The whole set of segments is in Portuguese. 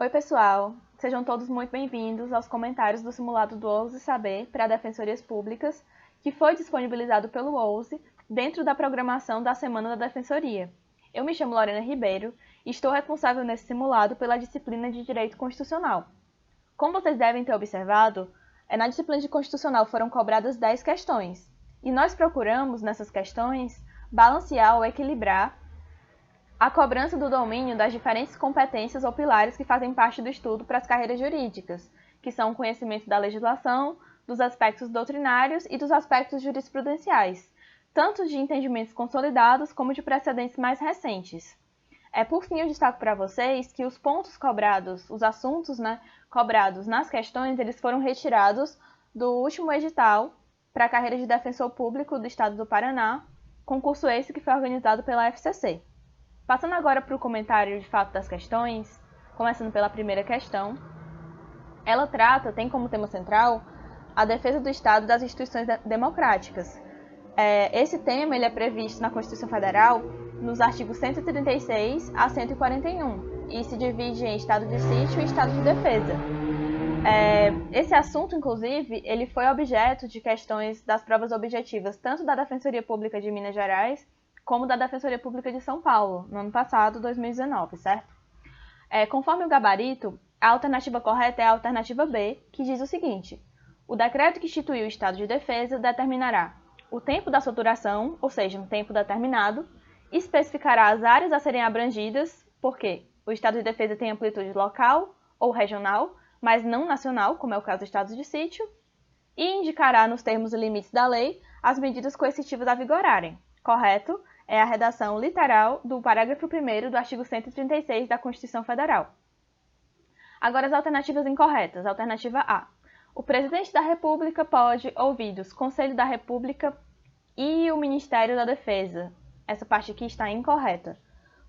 Oi, pessoal! Sejam todos muito bem-vindos aos comentários do simulado do Ouse Saber para Defensorias Públicas, que foi disponibilizado pelo Ouse dentro da programação da Semana da Defensoria. Eu me chamo Lorena Ribeiro e estou responsável nesse simulado pela disciplina de Direito Constitucional. Como vocês devem ter observado, na disciplina de Constitucional foram cobradas 10 questões, e nós procuramos, nessas questões, balancear ou equilibrar a cobrança do domínio das diferentes competências ou pilares que fazem parte do estudo para as carreiras jurídicas, que são o conhecimento da legislação, dos aspectos doutrinários e dos aspectos jurisprudenciais, tanto de entendimentos consolidados como de precedentes mais recentes. Por fim, eu destaco para vocês que os pontos cobrados, os assuntos cobrados nas questões, eles foram retirados do último edital para a carreira de defensor público do Estado do Paraná, concurso esse que foi organizado pela FCC. Passando agora para o comentário de fato das questões, começando pela primeira questão, ela tem como tema central a defesa do Estado e das instituições democráticas. Esse tema ele é previsto na Constituição Federal nos artigos 136 a 141 e se divide em estado de sítio e estado de defesa. Esse assunto, inclusive, ele foi objeto de questões das provas objetivas tanto da Defensoria Pública de Minas Gerais como da Defensoria Pública de São Paulo, no ano passado, 2019, certo? Conforme o gabarito, a alternativa correta é a alternativa B, que diz o seguinte: o decreto que instituiu o estado de defesa determinará o tempo da sua duração, ou seja, um tempo determinado, especificará as áreas a serem abrangidas, porque o estado de defesa tem amplitude local ou regional, mas não nacional, como é o caso do estado de sítio, e indicará nos termos e limites da lei as medidas coercitivas a vigorarem. Correto? É a redação literal do parágrafo 1º do artigo 136 da Constituição Federal. Agora as alternativas incorretas. Alternativa A. O Presidente da República pode, ouvidos Conselho da República e o Ministério da Defesa. Essa parte aqui está incorreta.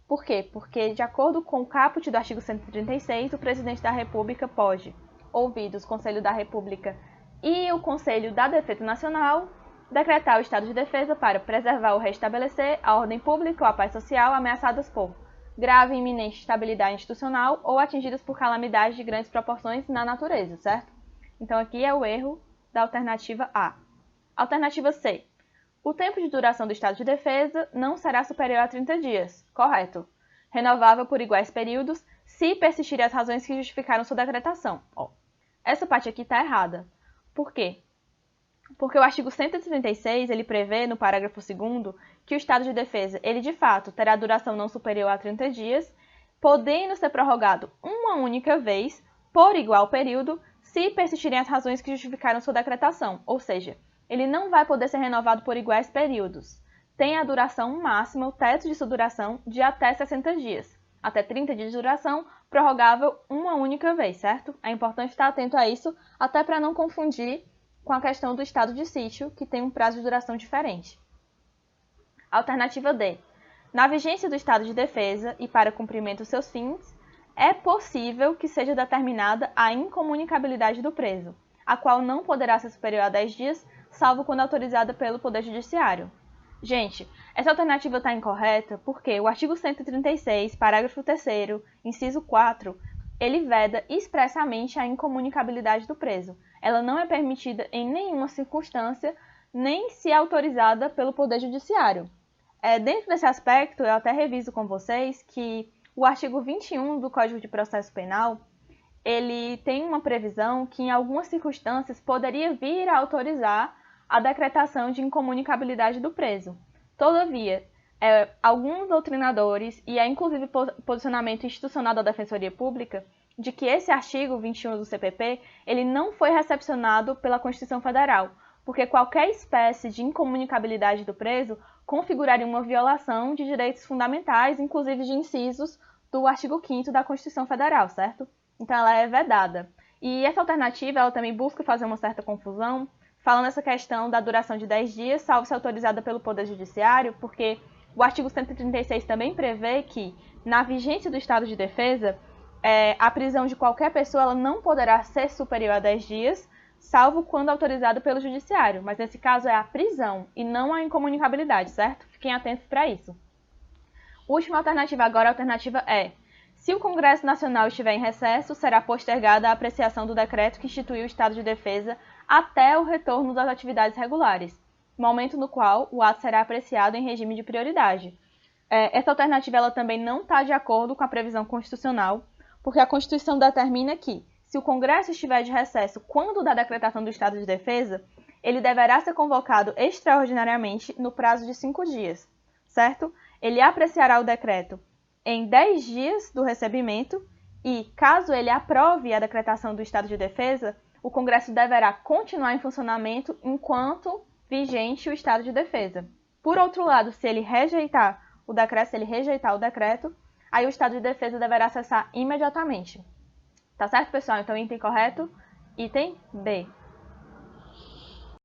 Por quê? Porque, de acordo com o caput do artigo 136, o Presidente da República pode, ouvidos Conselho da República e o Conselho da Defesa Nacional, decretar o estado de defesa para preservar ou restabelecer a ordem pública ou a paz social ameaçadas por grave e iminente instabilidade institucional ou atingidas por calamidades de grandes proporções na natureza, certo? Então aqui é o erro da alternativa A. Alternativa C. O tempo de duração do estado de defesa não será superior a 30 dias. Correto. Renovável por iguais períodos, se persistirem as razões que justificaram sua decretação. Essa parte aqui está errada. Por quê? Porque o artigo 136, ele prevê, no parágrafo 2º, que o estado de defesa, ele de fato terá duração não superior a 30 dias, podendo ser prorrogado uma única vez, por igual período, se persistirem as razões que justificaram sua decretação, ou seja, ele não vai poder ser renovado por iguais períodos. Tem a duração máxima, o teto de sua duração, de até 60 dias. Até 30 dias de duração, prorrogável uma única vez, certo? É importante estar atento a isso, até para não confundir com a questão do estado de sítio, que tem um prazo de duração diferente. Alternativa D. Na vigência do estado de defesa e para cumprimento dos seus fins, é possível que seja determinada a incomunicabilidade do preso, a qual não poderá ser superior a 10 dias, salvo quando autorizada pelo Poder Judiciário. Gente, essa alternativa está incorreta porque o artigo 136, parágrafo 3º, inciso 4, ele veda expressamente a incomunicabilidade do preso. Ela não é permitida em nenhuma circunstância, nem se autorizada pelo Poder Judiciário. Dentro desse aspecto, eu até reviso com vocês que o artigo 21 do Código de Processo Penal, ele tem uma previsão que em algumas circunstâncias poderia vir a autorizar a decretação de incomunicabilidade do preso. Todavia, alguns doutrinadores, e inclusive posicionamento institucional da Defensoria Pública, de que esse artigo 21 do CPP, ele não foi recepcionado pela Constituição Federal, porque qualquer espécie de incomunicabilidade do preso configuraria uma violação de direitos fundamentais, inclusive de incisos do artigo 5º da Constituição Federal, certo? Então ela é vedada. E essa alternativa, ela também busca fazer uma certa confusão, falando essa questão da duração de 10 dias, salvo ser autorizada pelo Poder Judiciário, porque o artigo 136 também prevê que, na vigência do estado de defesa, a prisão de qualquer pessoa ela não poderá ser superior a 10 dias, salvo quando autorizado pelo Judiciário. Mas nesse caso é a prisão e não a incomunicabilidade, certo? Fiquem atentos para isso. Última alternativa agora, a alternativa E. Se o Congresso Nacional estiver em recesso, será postergada a apreciação do decreto que institui o estado de defesa até o retorno das atividades regulares, momento no qual o ato será apreciado em regime de prioridade. Essa alternativa ela também não está de acordo com a previsão constitucional, porque a Constituição determina que, se o Congresso estiver de recesso quando da decretação do estado de defesa, ele deverá ser convocado extraordinariamente no prazo de 5 dias, certo? Ele apreciará o decreto em 10 dias do recebimento e, caso ele aprove a decretação do estado de defesa, o Congresso deverá continuar em funcionamento enquanto vigente o estado de defesa. Por outro lado, se ele rejeitar o decreto, aí o estado de defesa deverá cessar imediatamente. Tá certo, pessoal? Então, item correto, item B.